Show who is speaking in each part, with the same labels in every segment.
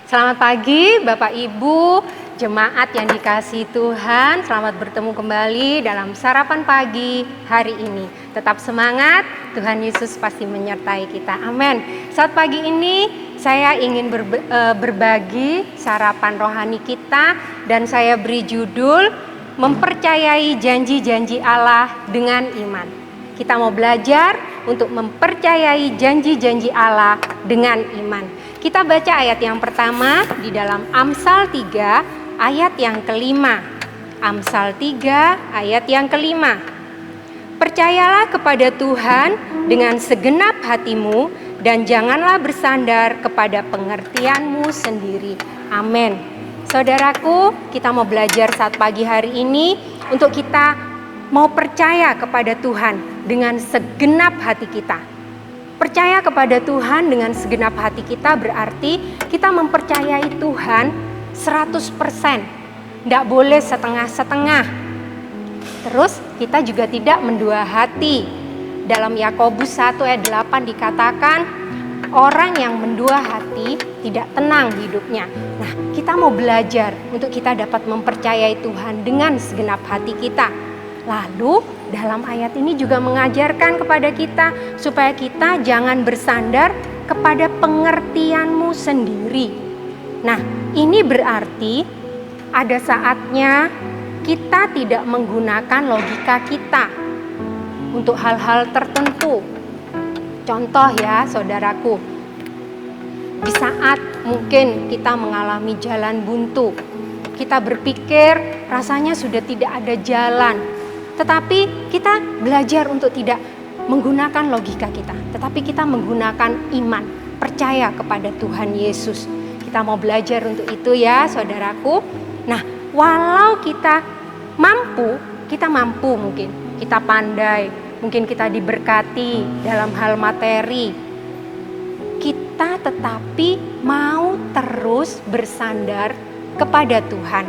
Speaker 1: Selamat pagi Bapak Ibu, jemaat yang dikasihi Tuhan. Selamat bertemu kembali dalam sarapan pagi hari ini. Tetap semangat, Tuhan Yesus pasti menyertai kita. Amin. Saat pagi ini saya ingin berbagi sarapan rohani kita, dan saya beri judul mempercayai janji-janji Allah dengan iman. Kita mau belajar untuk mempercayai janji-janji Allah dengan iman. Kita baca ayat yang pertama di dalam Amsal 3 ayat yang kelima. Amsal 3 ayat yang kelima. Percayalah kepada Tuhan dengan segenap hatimu dan janganlah bersandar kepada pengertianmu sendiri. Amin. Saudaraku, kita mau belajar saat pagi hari ini untuk kita mau percaya kepada Tuhan dengan segenap hati kita. Percaya kepada Tuhan dengan segenap hati kita berarti kita mempercayai Tuhan 100%. Tidak boleh setengah-setengah. Terus kita juga tidak mendua hati. Dalam Yakobus 1 ayat 8 dikatakan, orang yang mendua hati tidak tenang hidupnya. Nah, kita mau belajar untuk kita dapat mempercayai Tuhan dengan segenap hati kita. Lalu dalam ayat ini juga mengajarkan kepada kita supaya kita jangan bersandar kepada pengertianmu sendiri. Nah, ini berarti ada saatnya kita tidak menggunakan logika kita untuk hal-hal tertentu. Contoh ya saudaraku, di saat mungkin kita mengalami jalan buntu, kita berpikir rasanya sudah tidak ada jalan. Tetapi kita belajar untuk tidak menggunakan logika kita, tetapi kita menggunakan iman, percaya kepada Tuhan Yesus. Kita mau belajar untuk itu ya saudaraku. Nah, walau kita mampu mungkin, kita pandai, mungkin kita diberkati dalam hal materi, kita tetapi mau terus bersandar kepada Tuhan.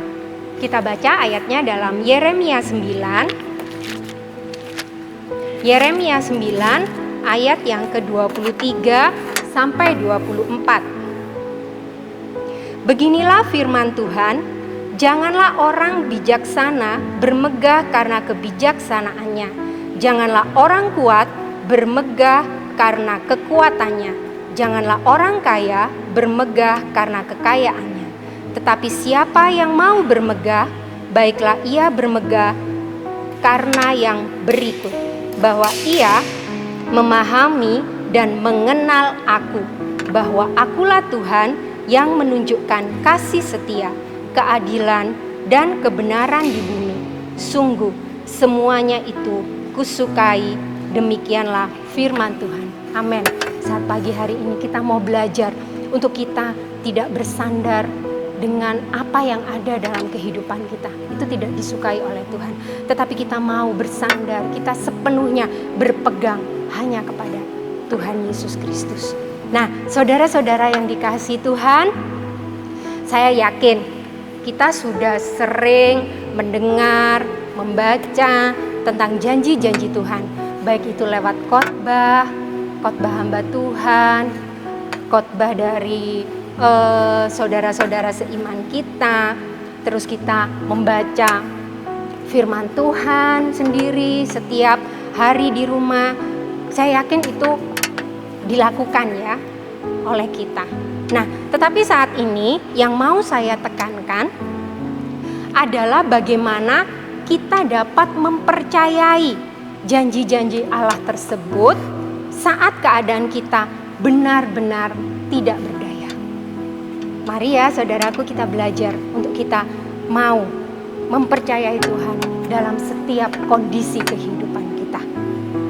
Speaker 1: Kita baca ayatnya dalam Yeremia 9 ayat yang ke-23 sampai 24. Beginilah firman Tuhan, janganlah orang bijaksana bermegah karena kebijaksanaannya. Janganlah orang kuat bermegah karena kekuatannya. Janganlah orang kaya bermegah karena kekayaannya. Tetapi siapa yang mau bermegah, baiklah ia bermegah karena yang berikut, bahwa ia memahami dan mengenal aku, bahwa akulah Tuhan yang menunjukkan kasih setia, keadilan, dan kebenaran di bumi. Sungguh semuanya itu kusukai, demikianlah firman Tuhan. Amin. Saat pagi hari ini kita mau belajar untuk kita tidak bersandar dengan apa yang ada dalam kehidupan kita. Itu tidak disukai oleh Tuhan. Tetapi kita mau bersandar, kita sepenuhnya berpegang hanya kepada Tuhan Yesus Kristus. Nah, saudara-saudara yang dikasihi Tuhan, saya yakin kita sudah sering mendengar, membaca tentang janji-janji Tuhan. Baik itu lewat khotbah hamba Tuhan, khotbah dari saudara-saudara seiman kita, terus kita membaca firman Tuhan sendiri setiap hari di rumah. Saya yakin itu dilakukan ya oleh kita. Nah, tetapi saat ini yang mau saya tekankan adalah bagaimana kita dapat mempercayai janji-janji Allah tersebut saat keadaan kita benar-benar tidak berdaya. Mari ya saudaraku, kita belajar untuk kita mau mempercayai Tuhan dalam setiap kondisi kehidupan kita.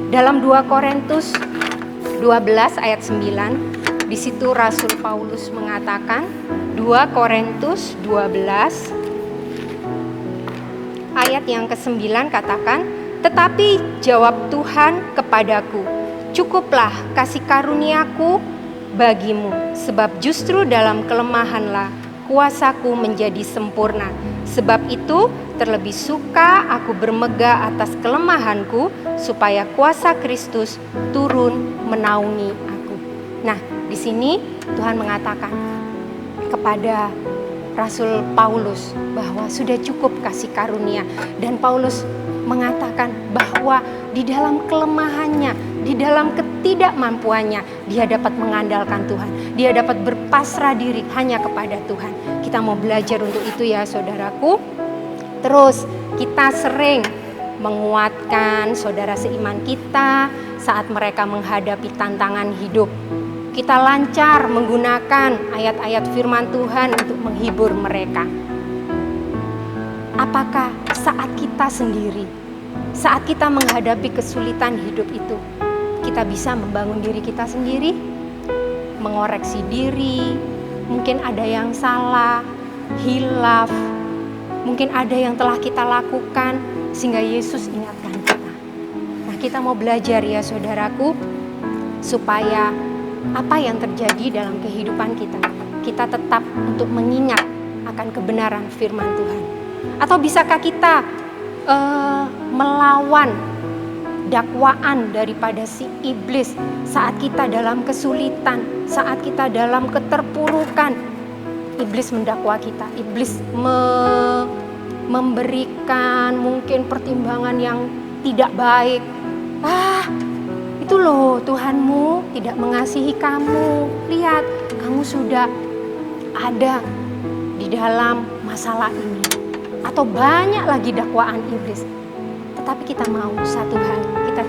Speaker 1: Dalam 2 Korintus 12 ayat 9, di situ Rasul Paulus mengatakan, 2 Korintus 12 ayat yang ke-9 katakan, tetapi jawab Tuhan kepadaku, cukuplah kasih karuniaku bagimu, sebab justru dalam kelemahanlah kuasaku menjadi sempurna. Sebab itu terlebih suka aku bermegah atas kelemahanku, supaya kuasa Kristus turun menaungi aku. Nah, di sini Tuhan mengatakan kepada Rasul Paulus bahwa sudah cukup kasih karunia, dan Paulus mengatakan bahwa di dalam kelemahannya, di dalam ketidakmampuannya, dia dapat mengandalkan Tuhan, dia dapat berpasrah diri hanya kepada Tuhan. Kita mau belajar untuk itu ya saudaraku. Terus kita sering menguatkan saudara seiman kita saat mereka menghadapi tantangan hidup. Kita lancar menggunakan ayat-ayat firman Tuhan untuk menghibur mereka. Apakah saat kita sendiri, saat kita menghadapi kesulitan hidup itu, kita bisa membangun diri kita sendiri, mengoreksi diri, mungkin ada yang salah, hilaf, mungkin ada yang telah kita lakukan sehingga Yesus ingatkan kita. Nah, kita mau belajar ya saudaraku, supaya apa yang terjadi dalam kehidupan kita, kita tetap untuk mengingat akan kebenaran firman Tuhan. Atau bisakah kita melawan dakwaan daripada si iblis saat kita dalam kesulitan, saat kita dalam keterpurukan? Iblis mendakwa kita, iblis memberikan mungkin pertimbangan yang tidak baik. Itu loh, Tuhanmu tidak mengasihi kamu. Lihat, kamu sudah ada di dalam masalah ini. Atau banyak lagi dakwaan iblis. Tetapi kita mau satu hal, kita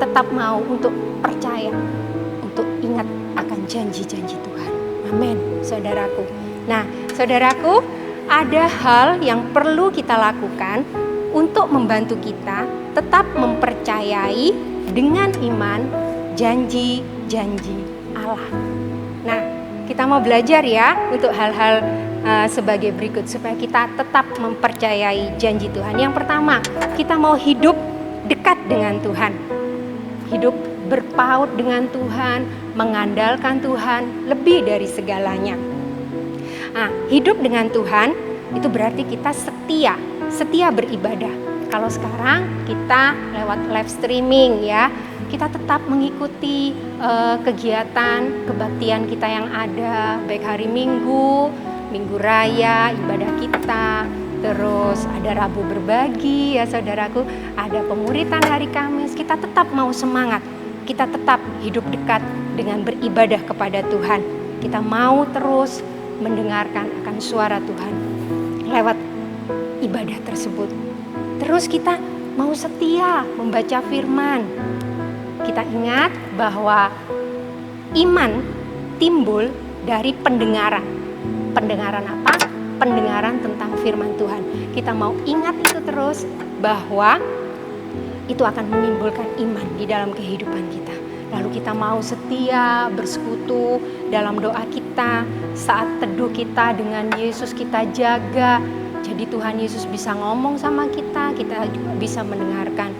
Speaker 1: tetap mau untuk percaya, untuk ingat akan janji-janji Tuhan. Amin, saudaraku. Nah, saudaraku, ada hal yang perlu kita lakukan untuk membantu kita tetap mempercayai dengan iman janji-janji Allah. Nah, kita mau belajar ya untuk hal-hal sebagai berikut supaya kita tetap mempercayai janji Tuhan. Yang pertama, kita mau hidup dekat dengan Tuhan. Hidup berpaut dengan Tuhan, mengandalkan Tuhan lebih dari segalanya. Nah, hidup dengan Tuhan itu berarti kita setia beribadah. Kalau sekarang kita lewat live streaming ya, kita tetap mengikuti kegiatan kebaktian kita yang ada, baik hari Minggu, Minggu Raya, ibadah kita, terus ada Rabu berbagi ya saudaraku, ada pemuritan hari Kamis. Kita tetap mau semangat, kita tetap hidup dekat dengan beribadah kepada Tuhan. Kita mau terus mendengarkan akan suara Tuhan lewat ibadah tersebut. Terus kita mau setia membaca firman. Kita ingat bahwa iman timbul dari pendengaran. Pendengaran apa? Pendengaran tentang firman Tuhan. Kita mau ingat itu terus, bahwa itu akan menimbulkan iman di dalam kehidupan kita. Lalu kita mau setia bersekutu dalam doa kita, saat teduh kita dengan Yesus kita jaga. Jadi Tuhan Yesus bisa ngomong sama kita, kita juga bisa mendengarkan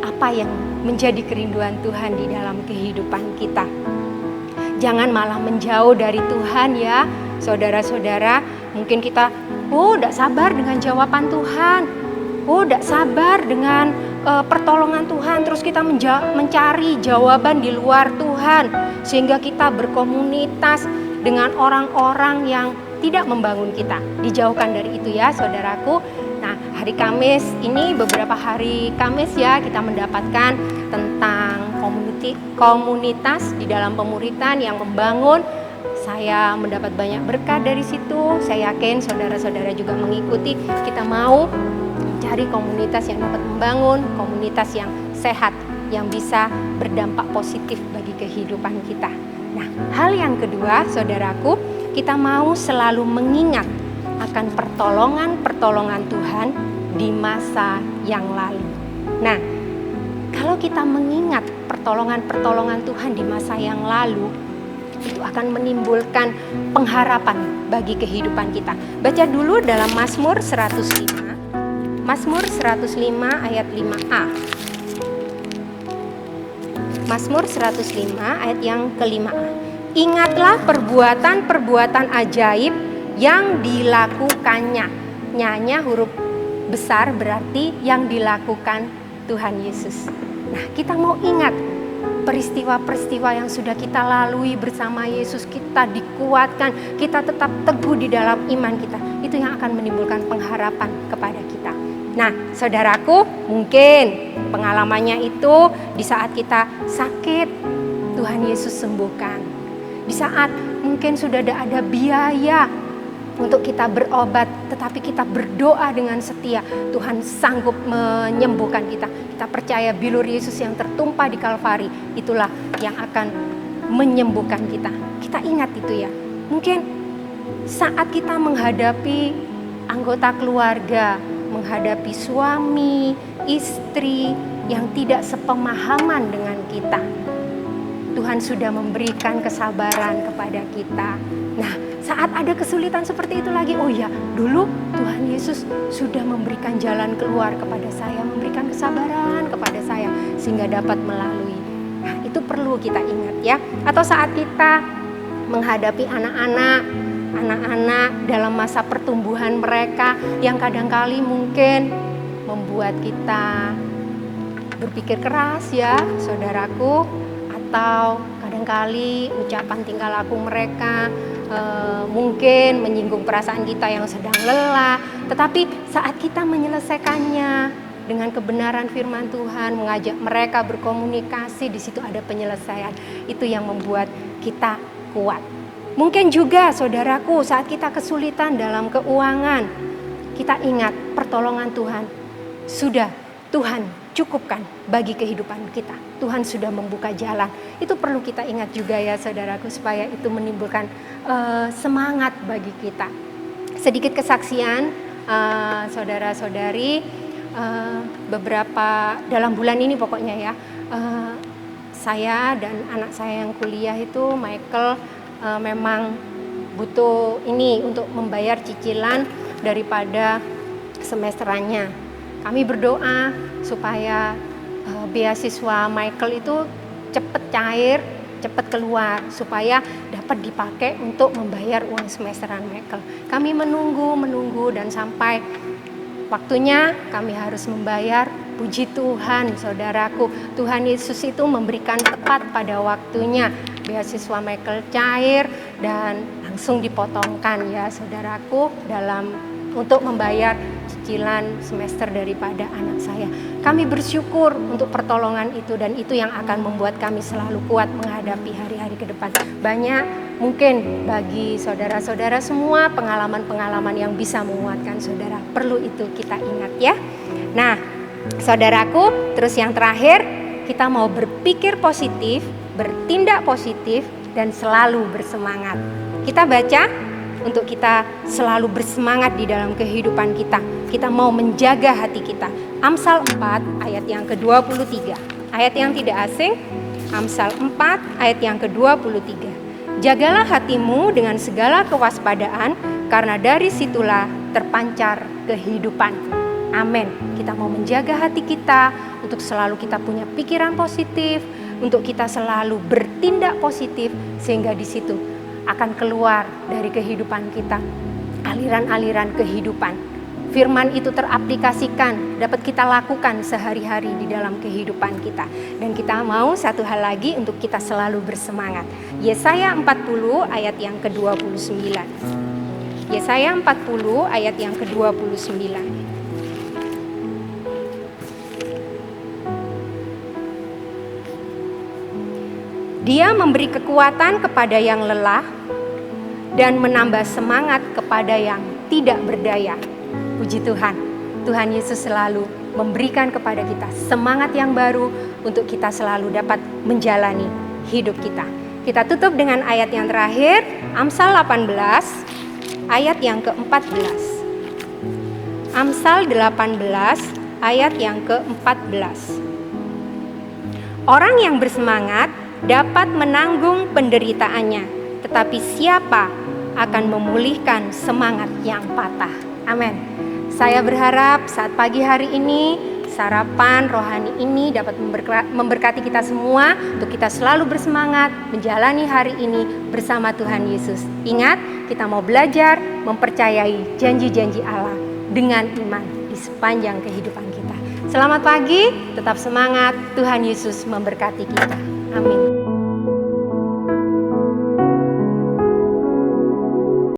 Speaker 1: apa yang menjadi kerinduan Tuhan di dalam kehidupan kita. Jangan malah menjauh dari Tuhan ya, saudara-saudara. Mungkin kita, tidak sabar dengan jawaban Tuhan, tidak sabar dengan pertolongan Tuhan. Terus kita mencari jawaban di luar Tuhan, sehingga kita berkomunitas dengan orang-orang yang tidak membangun kita. Dijauhkan dari itu ya saudaraku. Nah, hari Kamis ini, beberapa hari Kamis ya, kita mendapatkan tentang komunitas di dalam pemuritan yang membangun. Saya mendapat banyak berkat dari situ. Saya yakin saudara-saudara juga mengikuti. Kita mau cari komunitas yang dapat membangun, komunitas yang sehat, yang bisa berdampak positif bagi kehidupan kita. Nah, hal yang kedua saudaraku, kita mau selalu mengingat akan pertolongan-pertolongan Tuhan di masa yang lalu. Nah, kalau kita mengingat pertolongan-pertolongan Tuhan di masa yang lalu, itu akan menimbulkan pengharapan bagi kehidupan kita. Baca dulu dalam Mazmur 105. Mazmur 105 ayat 5a. Mazmur 105 ayat yang ke-5a. Ingatlah perbuatan-perbuatan ajaib yang dilakukannya. Nya huruf besar berarti yang dilakukan Tuhan Yesus. Nah, kita mau ingat peristiwa-peristiwa yang sudah kita lalui bersama Yesus, kita dikuatkan, kita tetap teguh di dalam iman kita. Itu yang akan menimbulkan pengharapan kepada kita. Nah, saudaraku, mungkin pengalamannya itu di saat kita sakit, Tuhan Yesus sembuhkan. Di saat mungkin sudah ada biaya untuk kita berobat, tetapi kita berdoa dengan setia, Tuhan sanggup menyembuhkan kita. Kita percaya bilur Yesus yang tertumpah di Kalvari, itulah yang akan menyembuhkan kita. Kita ingat itu ya. Mungkin saat kita menghadapi anggota keluarga, menghadapi suami, istri yang tidak sepemahaman dengan kita, Tuhan sudah memberikan kesabaran kepada kita. Nah, saat ada kesulitan seperti itu lagi, oh ya, dulu Tuhan Yesus sudah memberikan jalan keluar kepada saya, memberikan kesabaran kepada saya sehingga dapat melalui. Nah, itu perlu kita ingat ya. Atau saat kita menghadapi anak-anak dalam masa pertumbuhan mereka yang kadangkali mungkin membuat kita berpikir keras ya, saudaraku, atau kadangkali ucapan tingkah laku mereka mungkin menyinggung perasaan kita yang sedang lelah, tetapi saat kita menyelesaikannya dengan kebenaran firman Tuhan, mengajak mereka berkomunikasi, di situ ada penyelesaian. Itu yang membuat kita kuat. Mungkin juga saudaraku, saat kita kesulitan dalam keuangan, kita ingat pertolongan Tuhan sudah Tuhan cukupkan bagi kehidupan kita. Tuhan sudah membuka jalan. Itu perlu kita ingat juga ya saudaraku, supaya itu menimbulkan semangat bagi kita. Sedikit kesaksian saudara-saudari, beberapa dalam bulan ini pokoknya ya, saya dan anak saya yang kuliah itu, Michael, memang butuh ini untuk membayar cicilan daripada semesterannya. Kami berdoa supaya beasiswa Michael itu cepat cair, cepat keluar, supaya dapat dipakai untuk membayar uang semesteran Michael. Kami menunggu dan sampai waktunya kami harus membayar. Puji Tuhan saudaraku, Tuhan Yesus itu memberikan tepat pada waktunya. Beasiswa Michael cair dan langsung dipotongkan ya saudaraku, untuk membayar cicilan semester daripada anak saya. Kami bersyukur untuk pertolongan itu, dan itu yang akan membuat kami selalu kuat menghadapi hari-hari ke depan. Banyak mungkin bagi saudara-saudara semua pengalaman-pengalaman yang bisa menguatkan saudara. Perlu itu kita ingat ya. Nah, saudaraku, terus yang terakhir, kita mau berpikir positif, bertindak positif, dan selalu bersemangat. Kita baca untuk kita selalu bersemangat di dalam kehidupan kita. Kita mau menjaga hati kita. Amsal 4 ayat yang ke-23. Ayat yang tidak asing, Amsal 4 ayat yang ke-23. Jagalah hatimu dengan segala kewaspadaan, karena dari situlah terpancar kehidupan. Amin. Kita mau menjaga hati kita untuk selalu kita punya pikiran positif, untuk kita selalu bertindak positif, sehingga di situ akan keluar dari kehidupan kita aliran-aliran kehidupan. Firman itu teraplikasikan, dapat kita lakukan sehari-hari di dalam kehidupan kita. Dan kita mau satu hal lagi untuk kita selalu bersemangat. Yesaya 40 ayat yang ke-29. Yesaya 40 ayat yang ke-29. Dia memberi kekuatan kepada yang lelah dan menambah semangat kepada yang tidak berdaya. Puji Tuhan, Tuhan Yesus selalu memberikan kepada kita semangat yang baru untuk kita selalu dapat menjalani hidup kita. Kita tutup dengan ayat yang terakhir, Amsal 18 ayat yang ke-14. Amsal 18 ayat yang ke-14. Orang yang bersemangat dapat menanggung penderitaannya, tetapi siapa akan memulihkan semangat yang patah? Amin. Saya berharap saat pagi hari ini, sarapan rohani ini dapat memberkati kita semua untuk kita selalu bersemangat menjalani hari ini bersama Tuhan Yesus. Ingat, kita mau belajar mempercayai janji-janji Allah dengan iman di sepanjang kehidupan kita. Selamat pagi, tetap semangat, Tuhan Yesus memberkati kita. Amin.